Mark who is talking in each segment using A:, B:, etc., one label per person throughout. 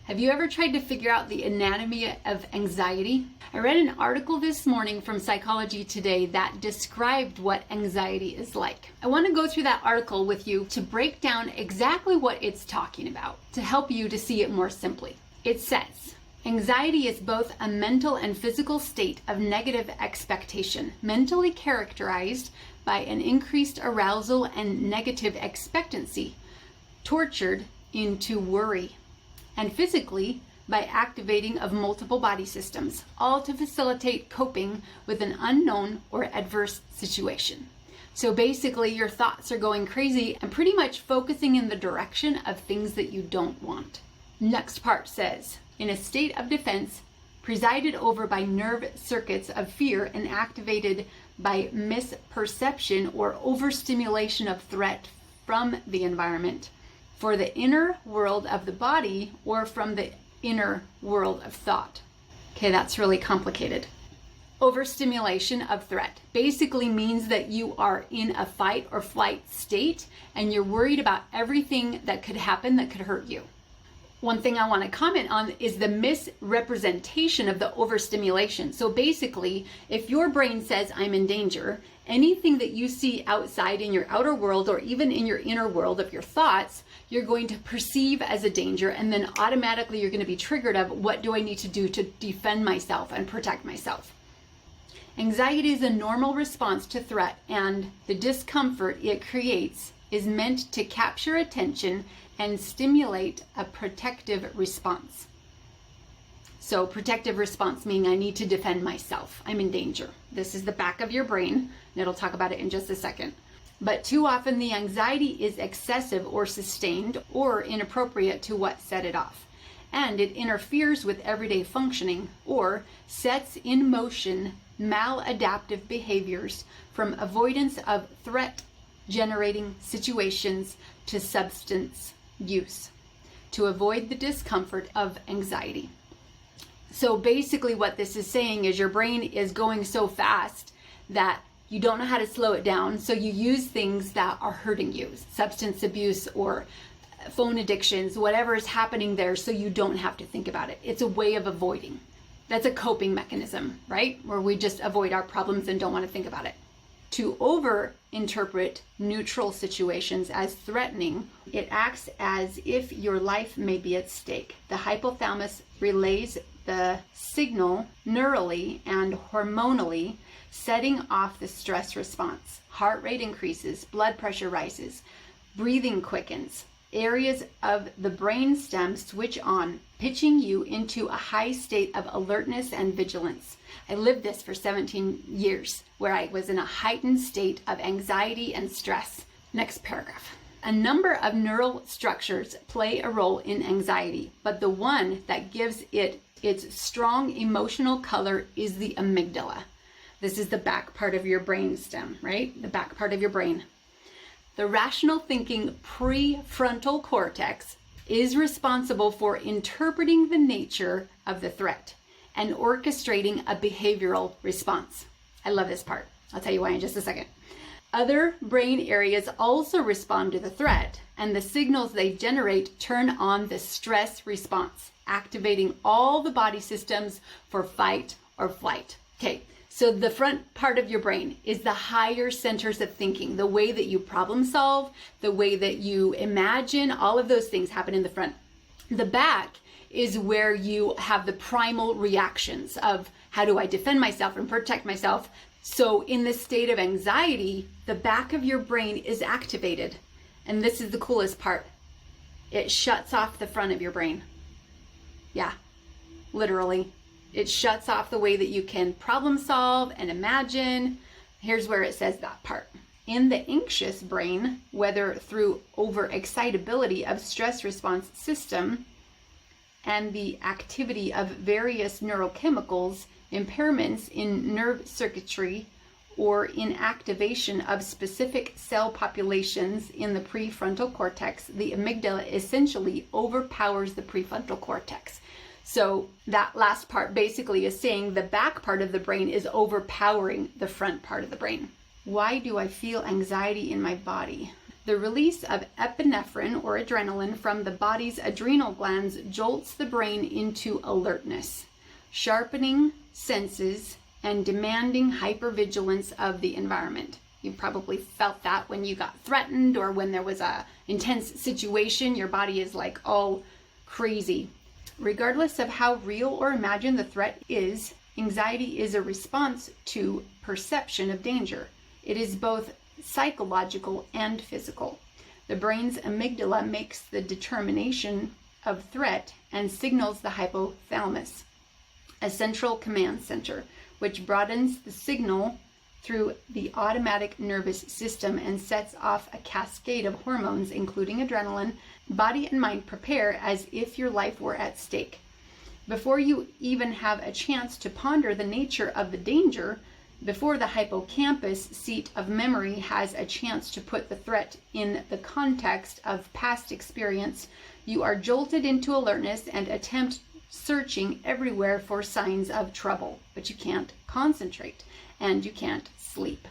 A: Have you ever tried to figure out the anatomy of anxiety? I read an article this morning from Psychology Today that described what anxiety is like. I want to go through that article with you to break down exactly what it's talking about, to help you to see it more simply. It says, anxiety is both a mental and physical state of negative expectation, mentally characterized by an increased arousal and negative expectancy, tortured into worry, and physically by activating of multiple body systems, all to facilitate coping with an unknown or adverse situation. So basically your thoughts are going crazy and pretty much focusing in the direction of things that you don't want. Next part says, in a state of defense, presided over by nerve circuits of fear and activated by misperception or overstimulation of threat from the environment, for the inner world of the body or from the inner world of thought. Okay, that's really complicated. Overstimulation of threat basically means that you are in a fight or flight state and you're worried about everything that could happen that could hurt you. One thing I want to comment on is the misrepresentation of the overstimulation. So basically, if your brain says, I'm in danger, anything that you see outside in your outer world or even in your inner world of your thoughts, you're going to perceive as a danger, and then automatically you're going to be triggered of what do I need to do to defend myself and protect myself. Anxiety is a normal response to threat, and the discomfort it creates is meant to capture attention and stimulate a protective response. So protective response meaning I need to defend myself. I'm in danger. This is the back of your brain, and it'll talk about it in just a second. But too often the anxiety is excessive or sustained or inappropriate to what set it off. And it interferes with everyday functioning or sets in motion maladaptive behaviors from avoidance of threat generating situations to substance use to avoid the discomfort of anxiety. So basically what this is saying is your brain is going so fast that you don't know how to slow it down, so you use things that are hurting you, substance abuse or phone addictions, whatever is happening there, so you don't have to think about it. It's a way of avoiding. That's a coping mechanism, right? Where we just avoid our problems and don't want to think about it. To over-interpret neutral situations as threatening, it acts as if your life may be at stake. The hypothalamus relays the signal neurally and hormonally, setting off the stress response. Heart rate increases, blood pressure rises, breathing quickens. Areas of the brain stem switch on, pitching you into a high state of alertness and vigilance. I lived this for 17 years, where I was in a heightened state of anxiety and stress. Next paragraph. A number of neural structures play a role in anxiety, but the one that gives it its strong emotional color is the amygdala. This is the back part of your brain stem, right? The back part of your brain. The rational thinking prefrontal cortex is responsible for interpreting the nature of the threat and orchestrating a behavioral response. I love this part. I'll tell you why in just a second. Other brain areas also respond to the threat, and the signals they generate turn on the stress response, activating all the body systems for fight or flight. Okay, so the front part of your brain is the higher centers of thinking, the way that you problem solve, the way that you imagine, all of those things happen in the front. The back is where you have the primal reactions of how do I defend myself and protect myself. So in this state of anxiety, the back of your brain is activated. And this is the coolest part. It shuts off the front of your brain. Yeah, literally. It shuts off the way that you can problem solve and imagine. Here's where it says that part. In the anxious brain, whether through overexcitability of stress response system and the activity of various neurochemicals, impairments in nerve circuitry, or in activation of specific cell populations in the prefrontal cortex, the amygdala essentially overpowers the prefrontal cortex. So that last part basically is saying the back part of the brain is overpowering the front part of the brain. Why do I feel anxiety in my body? The release of epinephrine or adrenaline from the body's adrenal glands jolts the brain into alertness, sharpening senses and demanding hypervigilance of the environment. You probably felt that when you got threatened or when there was a intense situation, your body is like all crazy. Regardless of how real or imagined the threat is, anxiety is a response to perception of danger. It is both psychological and physical. The brain's amygdala makes the determination of threat and signals the hypothalamus, a central command center, which broadens the signal through the automatic nervous system and sets off a cascade of hormones, including adrenaline. Body and mind prepare as if your life were at stake. Before you even have a chance to ponder the nature of the danger, before the hippocampus, seat of memory, has a chance to put the threat in the context of past experience, you are jolted into alertness and attempt searching everywhere for signs of trouble. But you can't concentrate and you can't sleep.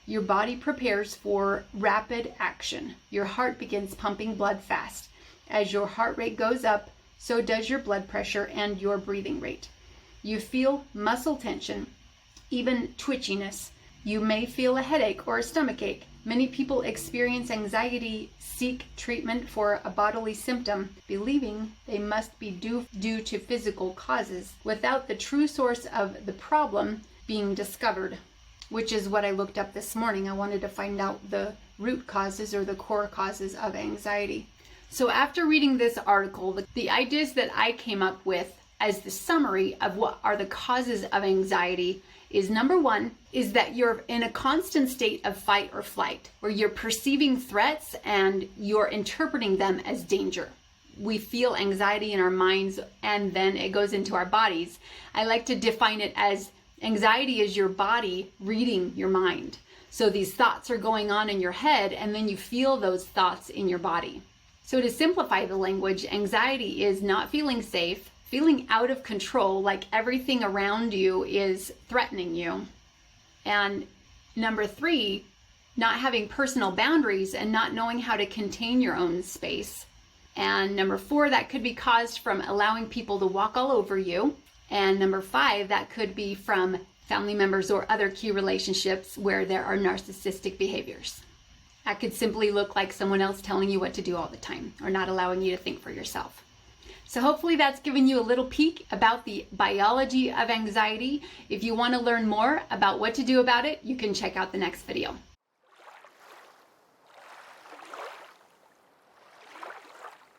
A: Your body prepares for rapid action. Your heart begins pumping blood fast. As your heart rate goes up, so does your blood pressure and your breathing rate. You feel muscle tension, even twitchiness. You may feel a headache or a stomach ache. Many people experience anxiety, seek treatment for a bodily symptom, believing they must be due to physical causes, without the true source of the problem being discovered, which is what I looked up this morning. I wanted to find out the root causes or the core causes of anxiety. So after reading this article, the ideas that I came up with as the summary of what are the causes of anxiety is, number one, is that you're in a constant state of fight or flight, where you're perceiving threats and you're interpreting them as danger. We feel anxiety in our minds and then it goes into our bodies. I like to define it as anxiety is your body reading your mind. So these thoughts are going on in your head and then you feel those thoughts in your body. So to simplify the language, anxiety is not feeling safe, feeling out of control, like everything around you is threatening you. And number three, not having personal boundaries and not knowing how to contain your own space. And number four, that could be caused from allowing people to walk all over you. And number five, that could be from family members or other key relationships where there are narcissistic behaviors. That could simply look like someone else telling you what to do all the time or not allowing you to think for yourself. So hopefully that's given you a little peek about the biology of anxiety. If you want to learn more about what to do about it, you can check out the next video.